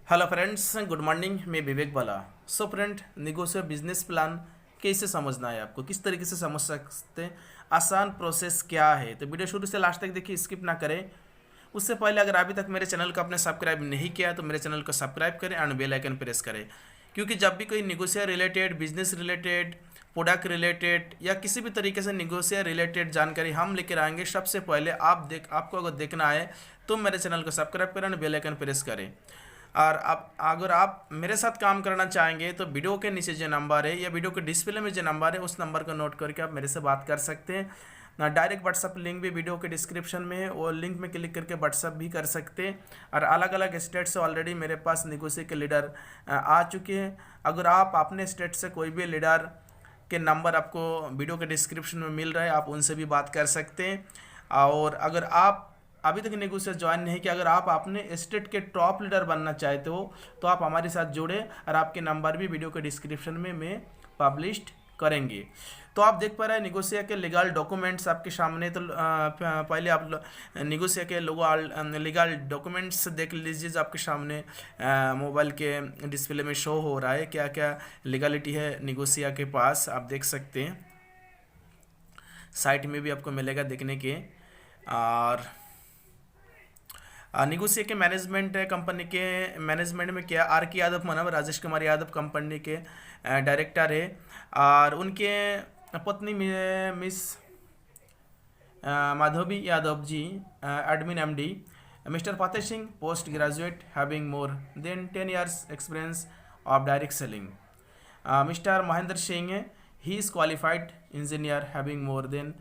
Hello friends, good morning. मैं विवेक बाला। So friend, निगोशियो business plan कैसे समझना है, आपको किस तरीके से समझ सकते हैं, आसान प्रोसेस क्या है। तो वीडियो शुरू से लास्ट तक देखिए, स्किप ना करें। उससे पहले अगर अभी तक मेरे चैनल को आपने सब्सक्राइब नहीं किया तो मेरे चैनल को सब्सक्राइब करें एंड बेल आइकन प्रेस करें, क्योंकि जब भी कोई negotiation related, business related, product related या किसी भी तरीके से निगोशिया रिलेटेड जानकारी हम लेकर आएंगे, सबसे पहले आपको अगर देखना है तो मेरे चैनल को सब्सक्राइब करें एंड बेल आइकन प्रेस करें। और अब अगर आप मेरे साथ काम करना चाहेंगे तो वीडियो के नीचे जो नंबर है या वीडियो के डिस्प्ले में जो नंबर है उस नंबर को नोट करके आप मेरे से बात कर सकते हैं ना। डायरेक्ट व्हाट्सअप लिंक भी वीडियो के डिस्क्रिप्शन में है, वो लिंक में क्लिक करके व्हाट्सअप भी कर सकते हैं। और अलग अलग स्टेट से ऑलरेडी मेरे पास निगोशियो के लीडर आ चुके हैं। अगर आप अपने स्टेट से कोई भी लीडर के नंबर आपको वीडियो के डिस्क्रिप्शन में मिल रहा है, आप उनसे भी बात कर सकते हैं। और अगर आप अभी तक निगोशियो ज्वाइन नहीं किया, अगर आप अपने स्टेट के टॉप लीडर बनना चाहते हो तो आप हमारे साथ जुड़े और आपके नंबर भी वीडियो के डिस्क्रिप्शन में मैं पब्लिश्ड करेंगे। तो आप देख पा रहे हैं निगोशियो के लीगल डॉक्यूमेंट्स आपके सामने। तो पहले आप निगोशियो के लीगल डॉक्यूमेंट्स देख लीजिए जो आपके सामने मोबाइल के डिस्प्ले में शो हो रहा है, क्या क्या लीगलिटी है निगोशियो के पास, आप देख सकते हैं। साइट में भी आपको मिलेगा देखने के। और निगोशियो के मैनेजमेंट कंपनी के मैनेजमेंट में क्या आर के यादव मनव, राजेश कुमार यादव कंपनी के डायरेक्टर है। और उनके पत्नी miss Madhavi Yadav ji, admin MD. Mister Fateh Singh, post graduate, having more than 10 years experience of direct selling. Mister Mahendra Singh, he is qualified engineer, having more than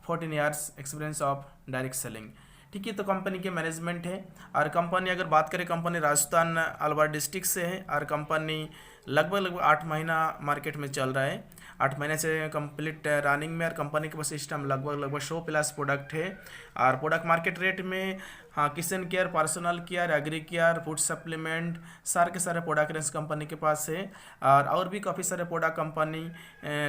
14 years experience of direct selling. ठीक है, तो company के मैनेजमेंट है। और कंपनी अगर बात करें, कंपनी राजस्थान अलवर डिस्ट्रिक्ट से है और कंपनी लगभग 8 महीना मार्केट में चल रहा है। 8 महीने से कंप्लीट रनिंग में। और कंपनी के पास सिस्टम लगभग 100+ प्रोडक्ट है। और प्रोडक्ट मार्केट रेट में हाँ, kitchen care, personal care, agri care, food supplement, सारे के सारे प्रोडक्ट रेंज कंपनी के पास है। और भी काफ़ी सारे प्रोडक्ट कंपनी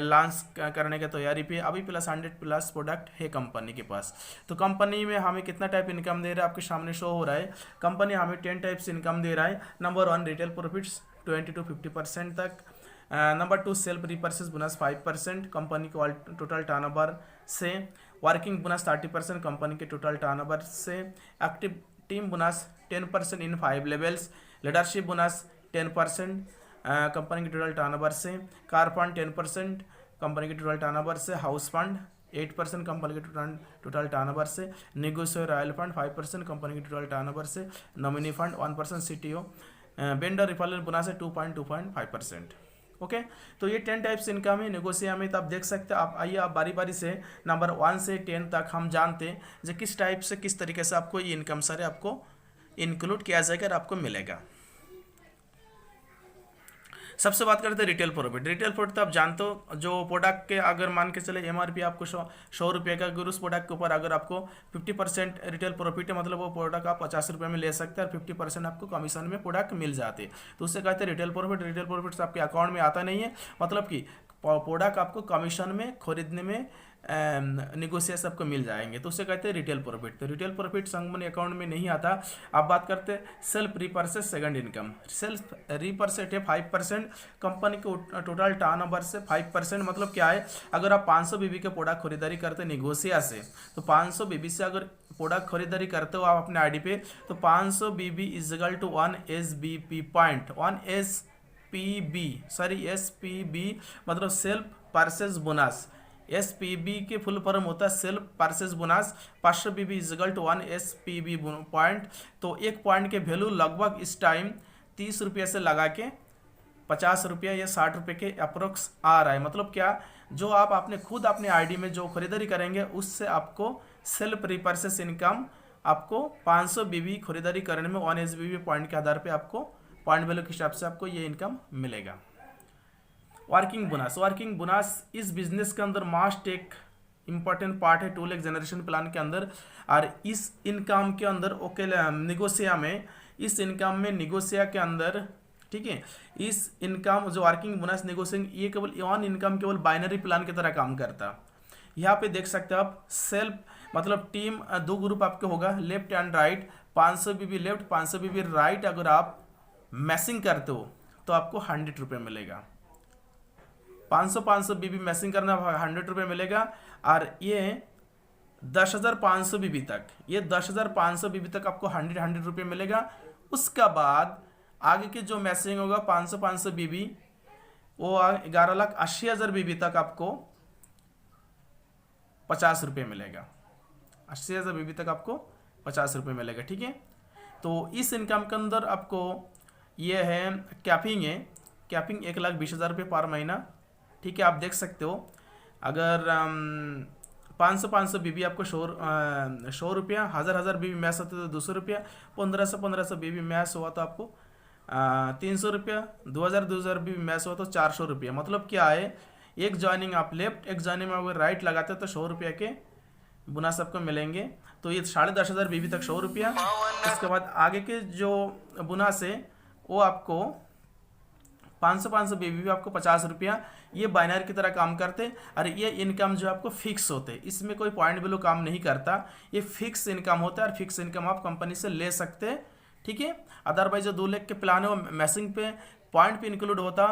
लॉन्च करने की तैयारी पे अभी +100+ प्रोडक्ट है कंपनी के पास। तो कंपनी में हमें कितना टाइप इनकम दे रहा है आपके सामने शो हो रहा है। कंपनी हमें 10 टाइप्स इनकम दे रहा है। नंबर 1, रिटेल प्रॉफिट्स 20 to 50% तक। Number 2, self repurchase bonus 5% company के टोटल टर्नओवर से। वर्किंग बोनस 30% कंपनी के टोटल टर्नओवर से। एक्टिव टीम बोनस 10% इन 5 लेवल्स। लीडरशिप बोनस 10% कंपनी के टोटल टर्नओवर से। कार फंड 10% कंपनी के टोटल टर्नओवर से। हाउस फंड 8% कंपनी के टोटल टर्नओवर से। निगोशियो रॉयल फंड 5% कंपनी के टोटल टर्नओवर से। Nominee fund 1% CTO. Vendor referral bonus है 2.5%। ओके, तो ये 10 टाइप्स इनकम है निगोशियो में। तो आप देख सकते हैं। आप आइए, आप बारी बारी से नंबर 1 से 10 तक हम जानते हैं जो किस टाइप से, किस तरीके से आपको ये इनकम सारे आपको इंक्लूड किया जाएगा और आपको मिलेगा। सबसे बात करते हैं रिटेल प्रॉफिट। रिटेल प्रॉफिट तो आप जानते हो, जो प्रोडक्ट के अगर मान के चले एमआरपी आपको 100 रुपये का, अगर उस प्रोडक्ट के ऊपर अगर आपको 50% रिटेल प्रॉफिट है, मतलब वो प्रोडक्ट आप 50 रुपये में ले सकते हैं और 50% आपको कमीशन में प्रोडक्ट मिल जाते हैं, तो उससे कहते हैं रिटेल प्रॉफिट। रिटेल प्रॉफिट आपके अकाउंट में आता नहीं है, मतलब कि प्रोडक्ट आपको कमीशन में खरीदने में निगोशिएशन आपको मिल जाएंगे, तो उससे कहते हैं रिटेल प्रॉफिट। तो रिटेल प्रॉफिट संगमनी अकाउंट में नहीं आता। अब बात करते हैं self repurchase second income. Self repurchase है 5% कंपनी के टोटल टर्नओवर से। 5% मतलब क्या है, अगर आप 500 बीबी के प्रोडक्ट खरीदारी करते हैं निगोशिया से, तो 500 बीबी से अगर प्रोडक्ट खरीदारी करते हो आप अपने आईडी पे, तो 500 BB equal to 1 SBP point. 1 SPB मतलब सेल्फ परचेज बोनस। SPB के फुल फॉर्म होता है self purchase bonus. 500 BB equal to 1 SPB point. तो एक पॉइंट के वैल्यू लगभग इस टाइम 30 रुपये से लगा के 50 रुपये या 60 रुपये के अप्रोक्स आ रहा है। मतलब क्या, जो आप अपने खुद अपने आईडी में जो खरीदारी करेंगे उससे आपको सेल्फ रिपर्चेस इनकम आपको 500 बीबी खरीदारी करने में 1 SBB पॉइंट के आधार पर आपको पॉइंट वैल्यू के हिसाब से आपको ये इनकम मिलेगा। Working bonus. वर्किंग बोनस इस बिजनेस के अंदर मास्ट एक इम्पॉर्टेंट पार्ट है 2 लाख जनरेशन प्लान के अंदर। और इस इनकम के अंदर ओके निगोशिया में, इस इनकम में निगोशिया के अंदर, ठीक है, इस इनकम जो वर्किंग बोनस निगोशिएशन, ये केवल ऑन इनकम केवल बाइनरी प्लान की तरह काम करता। यहाँ पे देख सकते हो आप, सेल्फ मतलब टीम दो ग्रुप आपके होगा, left and right, 500 BB left 500 BB right. अगर आप मैसिंग करते हो तो आपको 100 रुपये मिलेगा। 500 बीबी मैसिंग करना 100 रुपये मिलेगा। और ये 10,500 बीबी तक, ये 10,500 बीबी तक आपको 100 रुपये मिलेगा। उसका बाद आगे की जो मैसिंग होगा 500 बीबी, वो 11,80,000 बीबी तक आपको 50 रुपये मिलेगा। 80,000 बीबी तक आपको 50 रुपये मिलेगा, ठीक है। तो इस इनकम के अंदर आपको ये है कैपिंग है, कैपिंग 1,20,000 रुपये पर महीना, ठीक है। आप देख सकते हो अगर 500 बीबी आपको 100 रुपया, 1,000 बीबी मैच होते तो 200 रुपया, 1,500 बीबी मैच हुआ तो आपको 300 रुपया, 2,000 बीबी मैच हुआ तो 400 रुपया। मतलब क्या है, एक ज्वाइनिंग आप लेफ्ट एक ज्वाइनिंग में अगर राइट लगाते हो तो 100 रुपया के बोनस आपको मिलेंगे। तो ये 10,500 बीबी तक 100 रुपया। उसके बाद आगे के जो बोनस है वो आपको 500 बीबी भी आपको 50 रुपया। ये बाइनरी की तरह काम करते। और ये इनकम जो आपको फिक्स होते, इसमें कोई पॉइंट वैल्यू काम नहीं करता, ये फिक्स इनकम होता है। और फिक्स इनकम आप कंपनी से ले सकते हैं, ठीक है। अदरवाइज जो 2 लाख के प्लान है वो मैसिंग पे पॉइंट पे इंक्लूड होता,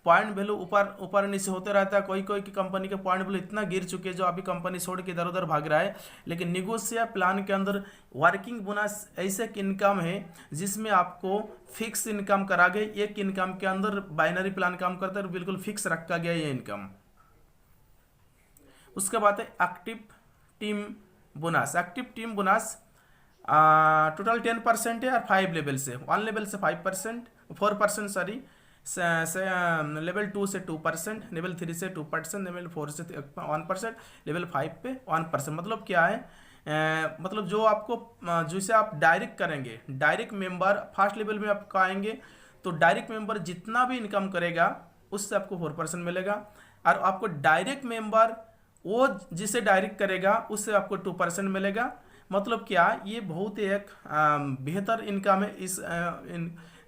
पॉइंट वैल्यू ऊपर नीचे होते रहता है। कोई कोई की कंपनी के पॉइंट वैल्यू इतना गिर चुके हैं जो अभी कंपनी छोड़ के इधर उधर भाग रहा है। लेकिन निगोशिया प्लान के अंदर वर्किंग बोनस ऐसे इनकम है जिसमें आपको फिक्स इनकम करा गए। एक इनकम के अंदर बाइनरी प्लान काम करता है, बिल्कुल फिक्स रखा गया ये इनकम। उसके बाद है active team bonus. Active team bonus total 10% है और 5 लेवल से, 1 लेवल से 5%, 4% सॉरी, लेवल 2 से 2%, लेवल 3 से 2%, लेवल 4 से 1%, लेवल 5 पे 1%। मतलब क्या है, मतलब जो आपको जैसे आप डायरेक्ट करेंगे, डायरेक्ट मेंबर फर्स्ट लेवल में आपको आएंगे तो डायरेक्ट मेंबर जितना भी इनकम करेगा उससे आपको 4% मिलेगा। और आपको डायरेक्ट मेंबर वो जिसे डायरेक्ट करेगा उससे आपको 2% मिलेगा। मतलब क्या, ये बहुत ही एक बेहतर इनकम है इस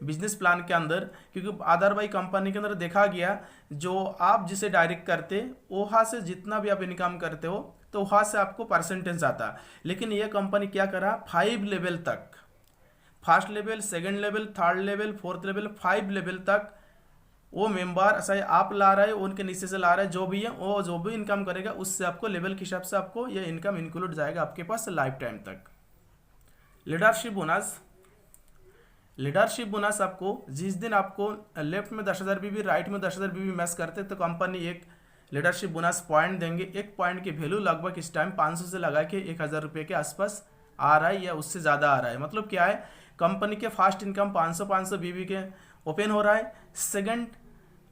बिजनेस प्लान के अंदर। क्योंकि अदरवाइज कंपनी के अंदर देखा गया जो आप जिसे डायरेक्ट करते वहाँ से जितना भी आप इनकम करते हो तो वहाँ से आपको परसेंटेज आता। लेकिन ये कंपनी क्या करा, 5 लेवल तक, first level, second level, third level, fourth level, 5 level तक वो मेंबर चाहे आप ला रहे हो उनके नीचे से ला रहे हैं, जो भी है वो जो भी इनकम करेगा उससे आपको लेवल के हिसाब से आपको ये इनकम इंक्लूड जाएगा आपके पास लाइफ टाइम तक। Leadership bonus. लीडरशिप बोनस आपको जिस दिन आपको लेफ्ट में 10,000 बीबी राइट में 10,000 बीबी मैच करते तो कंपनी एक लीडरशिप बोनस पॉइंट देंगे। एक पॉइंट की वैल्यू लगभग इस टाइम 500 से लगा के 1,000 रुपये के आसपास आ रहा है या उससे ज़्यादा आ रहा है। मतलब क्या है, कंपनी के फर्स्ट इनकम 500 बीबी के ओपन हो रहा है, सेकंड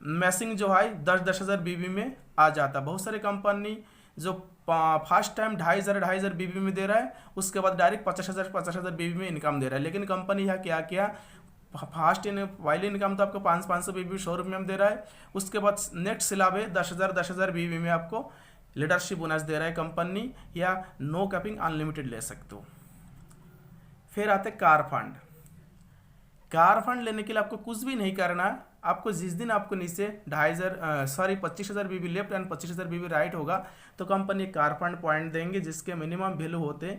मैसिंग जो है 10,000 बीबी में आ जाता। बहुत सारे कंपनी जो फर्स्ट टाइम 2,500 बीबी में दे रहा है, उसके बाद डायरेक्ट 50,000 बीबी में इनकम दे रहा है। लेकिन कंपनी यहाँ क्या किया, फर्स्ट पहले इनकम तो आपको 500 बीबी 100 रुपये में दे रहा है, उसके बाद नेक्स्ट स्लैब है 10,000 बीबी में आपको लीडरशिप बोनस दे रहा है कंपनी, या नो कैपिंग अनलिमिटेड ले सकते हो। फिर आते कार फंड। कार फंड लेने के लिए आपको कुछ भी नहीं करना। आपको जिस दिन आपको नीचे 25,000 बीबी लेफ्ट एंड 25,000 बीबी राइट होगा तो कंपनी कार फंड पॉइंट देंगे जिसके मिनिमम वैल्यू होते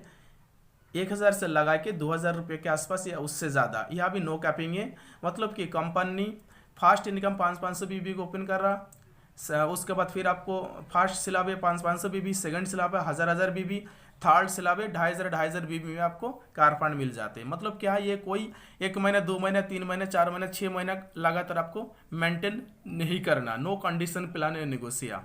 1,000 से लगा के 2,000 रुपये के आसपास या उससे ज़्यादा। यहाँ भी नो कैपिंग है। मतलब कि कंपनी फर्स्ट इनकम 500 बीबी को ओपन कर रहा, उसके बाद फिर आपको फर्स्ट स्लैब है 500 बीबी, सेकंड स्लैब है 1,000 बीबी, थर्ड स्लैब है 2,500 बीबी में आपको कार फंड मिल जाते हैं। मतलब क्या है, ये कोई 1 महीना 2 महीना 3 महीना 4 महीना 6 महीना लगातार आपको मेंटेन नहीं करना। नो कंडीशन प्लान है निगोशिया।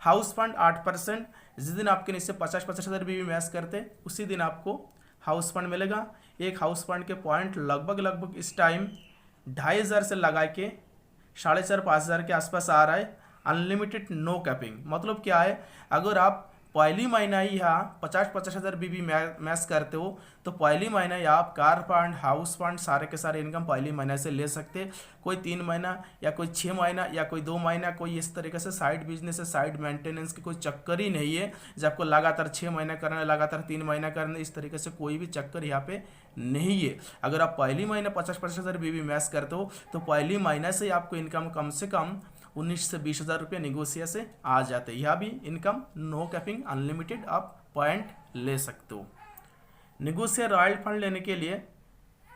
House fund 8%। जिस दिन आपके नीचे 50,000 बीबी मैच करते उसी दिन आपको हाउस फंड मिलेगा। एक हाउस फंड के पॉइंट लगभग इस टाइम 2,500 से लगा के 4,500 के आसपास आ रहा है। Unlimited no capping. मतलब क्या है, अगर आप पहली महीना ही यहाँ 50,000 बीबी मैच करते हो तो पहली महीना ही आप कार फंड हाउस फंड सारे के सारे इनकम पहली महीने से ले सकते। कोई 3 महीना या कोई 6 महीना या कोई 2 महीना कोई इस तरीके से साइड बिजनेस है, साइड मेंटेनेंस की कोई चक्कर ही नहीं है। जब आपको लगातार 6 महीना करना है, लगातार 3 महीना करना है, इस तरीके से कोई भी चक्कर यहाँ पे नहीं है। अगर आप पहली महीने 50,000 बीबी मैच करते हो तो पहली महीने से ही आपको इनकम कम से कम 19 से 20,000 रुपये निगोशिया से आ जाते हैं। यह भी इनकम नो कैपिंग अनलिमिटेड आप पॉइंट ले सकते हो। निगोशिया रॉयल फंड लेने के लिए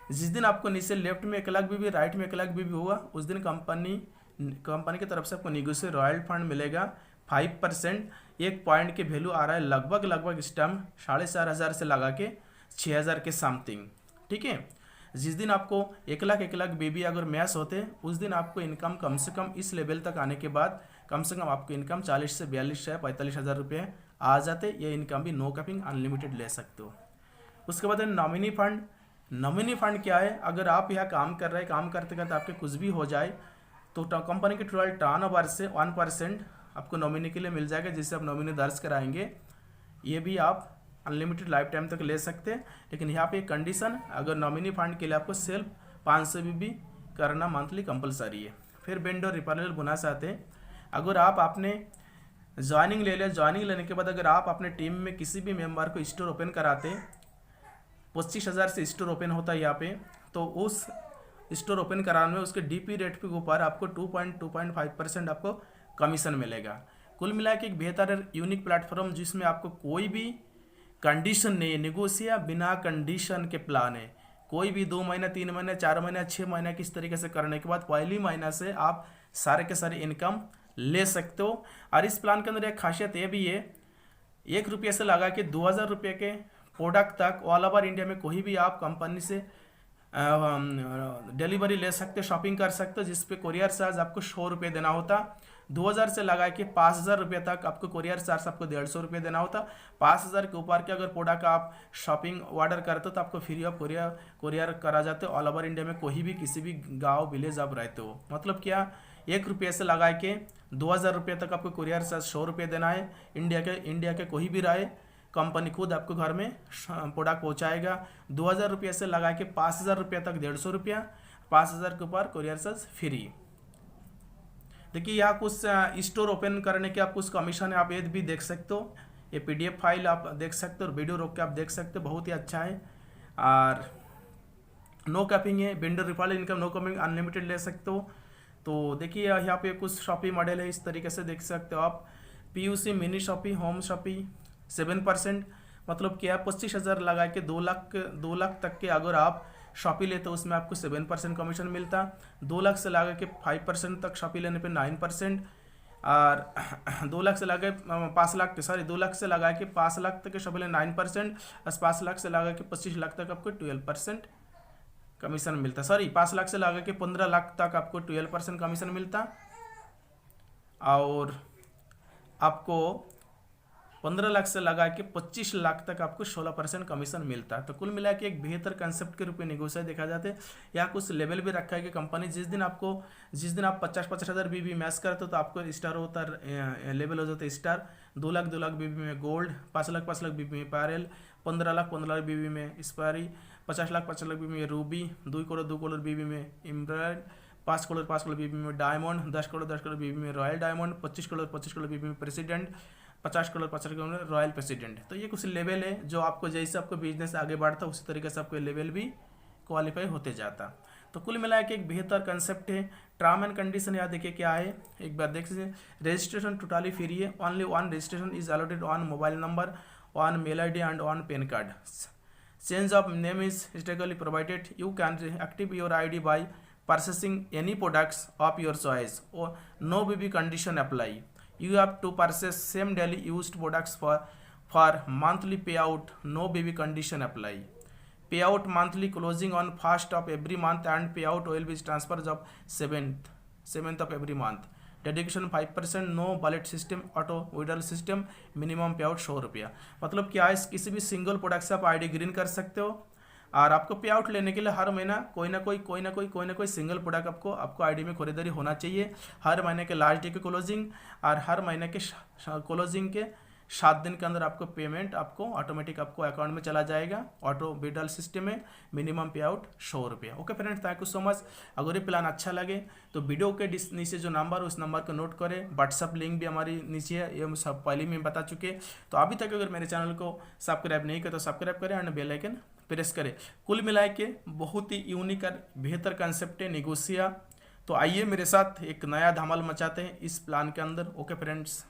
जिस दिन आपको नीचे लेफ्ट में 1 लाख बीबी, राइट में 1 लाख बीबी होगा, उस दिन कंपनी की तरफ से आपको निगोशिया रॉयल फंड मिलेगा 5%। एक पॉइंट के वैल्यू आ रहा है लगभग इस टाइम 4,500 से लगा के 6,000 के समथिंग। ठीक है, जिस दिन आपको 1 लाख बीबी अगर मैच होते, उस दिन आपको इनकम कम से कम इस लेवल तक आने के बाद कम से कम आपको इनकम 40 से 42 से 45,000 रुपये आ जाते। ये इनकम भी नो कैपिंग अनलिमिटेड ले सकते हो। उसके बाद नॉमिनी फंड। नॉमिनी फंड क्या है? अगर आप यहाँ काम कर रहे हैं, काम करते करते आपके कुछ भी हो जाए तो कंपनी के टोटल टर्नओवर से 1% आपको नॉमिनी के लिए मिल जाएगा, जिससे आप नॉमिनी दर्ज कराएंगे। ये भी आप अनलिमिटेड लाइफ टाइम तक ले सकते हैं। लेकिन यहाँ पे एक कंडीशन, अगर नॉमिनी फंड के लिए आपको सिर्फ 500 बीबी करना मंथली कंपलसरी है। फिर वेंडर रिफरल बोनस आते हैं। अगर आप आपने ज्वाइनिंग ले लिया, ज्वाइनिंग लेने के बाद अगर आप अपने टीम में किसी भी मेंबर को स्टोर ओपन कराते, 25,000 से स्टोर ओपन होता है यहाँ पे, तो उस स्टोर ओपन कराने में उसके डीपी रेट के ऊपर आपको 2.5% आपको कमीशन मिलेगा। कुल मिला के एक बेहतर यूनिक प्लेटफॉर्म जिसमें आपको कोई भी कंडीशन नहीं है। निगोशिया बिना कंडीशन के प्लान है। कोई भी 2 महीना, 3 महीने, 4 महीने, 6 महीने किस तरीके से करने के बाद पहली महीना से आप सारे के सारे इनकम ले सकते हो। और इस प्लान के अंदर एक खासियत ये भी है, 1 रुपये से लगा के 2,000 रुपये के प्रोडक्ट तक ऑल ओवर इंडिया में कोई भी आप कंपनी से डिलीवरी ले सकते, शॉपिंग कर सकते हो, जिस पे कोरियर चार्ज आपको 100 रुपये देना होता। 2,000 से लगा के 5,000 रुपये तक आपको कोरियर चार्ज आपको 150 रुपये देना होता। 5,000 के ऊपर के अगर प्रोडक्ट आप शॉपिंग ऑर्डर करते हो तो आपको फ्री ऑफ कोरियर करा जाते हो। ऑल ओवर इंडिया में कोई भी किसी भी गाँव विलेज आप रहते हो। मतलब क्या, 1 रुपये से लगा के 2,000 रुपये तक आपको कोरियर चार्ज 100 रुपये देना है। इंडिया के कोई भी रहे, कंपनी खुद आपको घर में प्रोडक्ट पहुंचाएगा। 2,000 रुपये से लगा के 5,000 रुपये तक 150 रुपया, 5,000 के ऊपर कोरियर चार्ज फ्री। देखिए यहाँ कुछ स्टोर ओपन करने के आप कुछ कमीशन है, आप ये भी देख सकते हो। ये PDF फाइल आप देख सकते हो और वीडियो रोक के आप देख सकते हो, बहुत ही अच्छा है। और नो कैपिंग है, vendor referral income no capping unlimited ले सकते हो। तो देखिए यहाँ पे कुछ शॉपिंग मॉडल है, इस तरीके से देख सकते हो आप। PUC mini shopping, home shopping 7%। मतलब क्या, 25,000 लगा के 2 लाख तक के अगर आप शॉपिंग लेते हो उसमें आपको 7% कमीशन मिलता। 2 लाख से लगा के 5% तक शॉपिंग लेने पे 9%। और 2 लाख से लगा 5 लाख, सॉरी 2 लाख से लगा के 5 लाख तक के शॉपिंग 9%। और 5 लाख से लगा के 25 लाख तक आपको 12% कमीशन मिलता। सॉरी 5 लाख से लगा के 15 लाख तक आपको 12% कमीशन मिलता। और आपको 15 लाख से लगा के 25 लाख तक आपको 16% कमीशन मिलता है। तो कुल मिला के एक बेहतर कंसेप्ट के रूप में निगोशिया देखा जाता है। यहाँ कुछ लेवल भी रखा है कि कंपनी जिस दिन आप 50,000 बीबी मैच करते हो तो आपको स्टार होता है, लेवल हो जाता है स्टार। 2 लाख बीबी में गोल्ड, 5 लाख बीबी में पैरेल, 15 लाख बीबी में स्पारी, 50 लाख बीबी में रूबी, 2 करोड़ बीबी में इमराल्ड, 5 करोड़ बीबी में डायमंड, 10 करोड़ बीबी में रॉयल डायमंड, 25 करोड़ बीबी में प्रेसिडेंट, 50 करोड़ में रॉयल प्रेसिडेंट। तो ये कुछ लेवल है जो आपको जैसे आपको बिजनेस आगे बढ़ता है उसी तरीके से आपको लेवल भी क्वालिफाई होते जाता। तो कुल मिला के एक बेहतर कंसेप्ट है। टर्म एंड कंडीशन यहाँ देखिए क्या है, एक बार देख लीजिए। रजिस्ट्रेशन टोटली फ्री है। Only one registration is allotted on mobile number, on mail ID and on PAN card. Change of name is strictly provided. You can active your ID by purchasing any products of your choice or no BB condition apply. You have to purchase same daily used products for monthly payout, no BB condition apply. Payout monthly closing on 1st of every month and payout will be transferred of 7th of every month. Dedication 5%, no wallet system, auto withdrawal system, minimum payout 100 रुपया। मतलब क्या है, किसी भी single product से आप ID green कर सकते हो और आपको पे आउट लेने के लिए हर महीना कोई ना कोई सिंगल प्रोडक्ट आपको आईडी में खरीदारी होना चाहिए। हर महीने के लास्ट डे के क्लोजिंग और हर महीने के क्लोजिंग के 7 दिन के अंदर आपको पेमेंट आपको ऑटोमेटिक आपको अकाउंट में चला जाएगा। ऑटो विड्रॉल सिस्टम में मिनिमम पे आउट 100 रुपया। Okay friends, thank you so much. अगर ये प्लान अच्छा लगे तो वीडियो के नीचे जो नंबर है उस नंबर को नोट करें। व्हाट्सअप लिंक भी हमारी नीचे है, ये हम सब पहले में बता चुके। तो अभी तक अगर मेरे चैनल को सब्सक्राइब नहीं किया तो सब्सक्राइब करें एंड बेल आइकन प्रेस करें। कुल मिला के बहुत ही यूनिक और बेहतर कंसेप्ट है निगोशिया। तो आइए मेरे साथ एक नया धमाल मचाते हैं इस प्लान के अंदर। Okay friends.